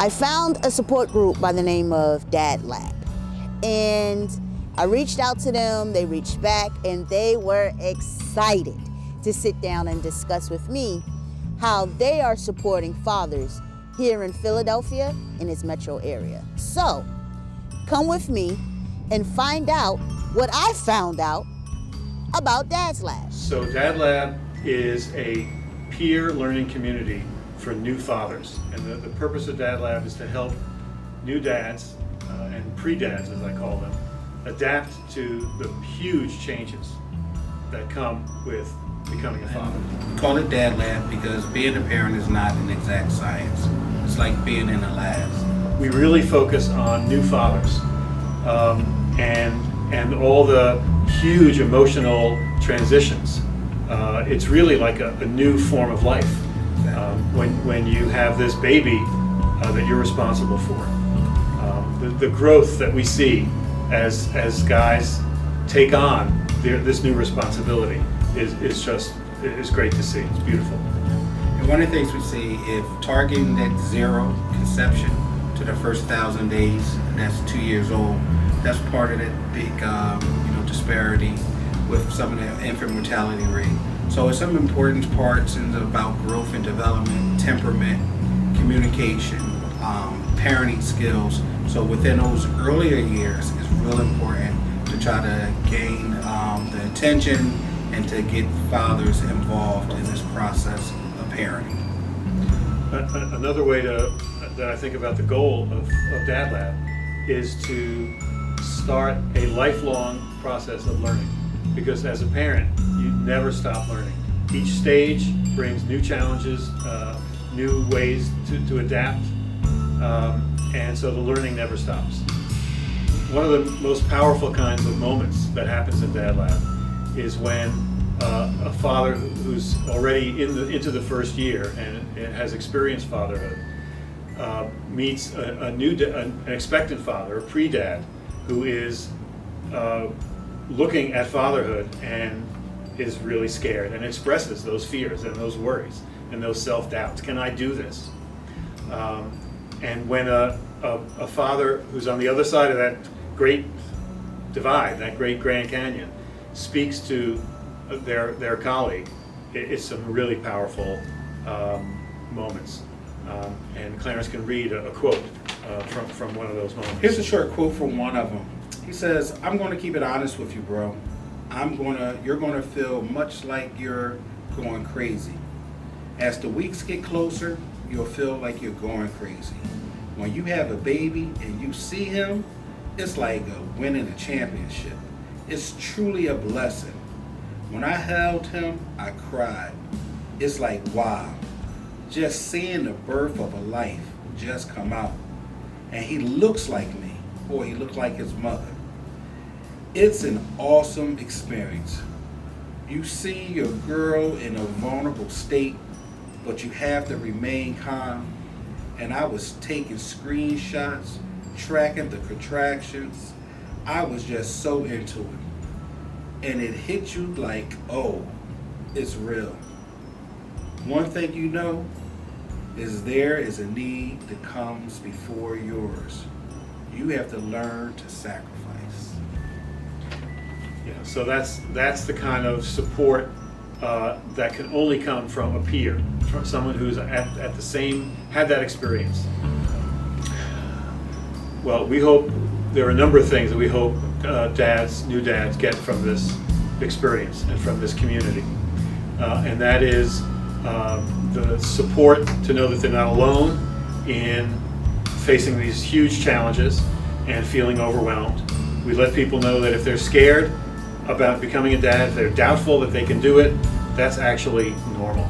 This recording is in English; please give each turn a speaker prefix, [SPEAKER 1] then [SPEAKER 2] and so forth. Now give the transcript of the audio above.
[SPEAKER 1] I found a support group by the name of DadLab, and I reached out to them, they reached back, and they were excited to sit down and discuss with me how they are supporting fathers here in Philadelphia in its metro area. So, come with me and find out what I found out about DadLab.
[SPEAKER 2] So DadLab is a peer learning community for new fathers. And the purpose of DadLab is to help new dads and pre-dads, as I call them, adapt to the huge changes that come with becoming a father.
[SPEAKER 3] We call it DadLab because being a parent is not an exact science. It's like being in a lab.
[SPEAKER 2] We really focus on new fathers and all the huge emotional transitions. It's really like a new form of life when you have this baby that you're responsible for. The growth that we see as guys take on this new responsibility is great to see. It's beautiful.
[SPEAKER 3] And one of the things we see, if targeting that zero conception to the first 1,000 days, and that's 2 years old, that's part of that big disparity with some of the infant mortality rate. So it's some important parts about growth and development, temperament, communication, parenting skills. So within those earlier years, it's real important to try to gain the attention and to get fathers involved in this process of parenting.
[SPEAKER 2] Another way that I think about the goal of DadLab is to start a lifelong process of learning. Because as a parent, you never stop learning. Each stage brings new challenges, new ways to adapt, and so the learning never stops. One of the most powerful kinds of moments that happens in DadLab is when a father who's already into the first year and has experienced fatherhood meets an expectant father, a pre-dad, who is looking at fatherhood and is really scared and expresses those fears and those worries and those self-doubts. Can I do this? And when a father who's on the other side of that great divide, that great Grand Canyon, speaks to their colleague, it's some really powerful moments. And Clarence can read a quote from one of those moments.
[SPEAKER 3] Here's a short quote from one of them. He says, "I'm going to keep it honest with you, bro. You're going to feel much like you're going crazy. As the weeks get closer, you'll feel like you're going crazy. When you have a baby and you see him, it's like winning a championship. It's truly a blessing. When I held him, I cried. It's like, wow, just seeing the birth of a life just come out. And he looks like me, or he looked like his mother. It's an awesome experience. You see your girl in a vulnerable state, but you have to remain calm. And I was taking screenshots, tracking the contractions. I was just so into it. And it hit you like, oh, it's real. One thing you know is there is a need that comes before yours. You have to learn to sacrifice."
[SPEAKER 2] Yeah, so that's the kind of support that can only come from a peer, from someone who's at the same, had that experience. Well, we hope, there are a number of things that we hope new dads get from this experience and from this community. And that is the support to know that they're not alone in facing these huge challenges and feeling overwhelmed. We let people know that if they're scared about becoming a dad, if they're doubtful that they can do it, that's actually normal.